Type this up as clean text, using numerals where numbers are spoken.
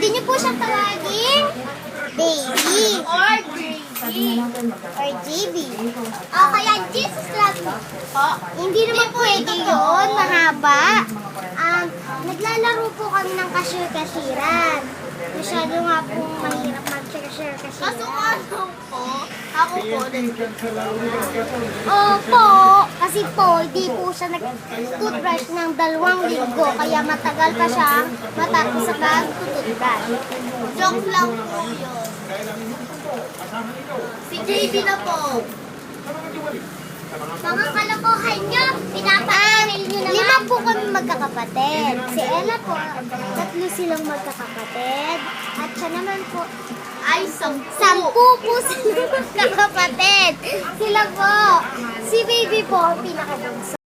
Pwede niyo po siyang tawagin baby. Or Gracie. Or JB. O kaya Jesus loves me. Hindi naman pwede yun, mahaba. Naglalaro po kami ng cashier-cashiran. Masyado nga po mahirap mag-cashier-cashiran. Kaso ano po, ako po, Opo, kasi po, hindi po siya nag-toothbrush ng 2 linggo. Kaya matagal pa siyang matapos sa pag-toothbrush. joke lang po yun. Si JB na po. Mga kalokohan nyo, pinapaaril nyo naman. 5 po kami magkakapatid. Si Ella po, 3 silang magkakapatid. At siya naman po, Ay, 10. 10 po silang magkakapatid. Sila po, si baby po, pinakabunso.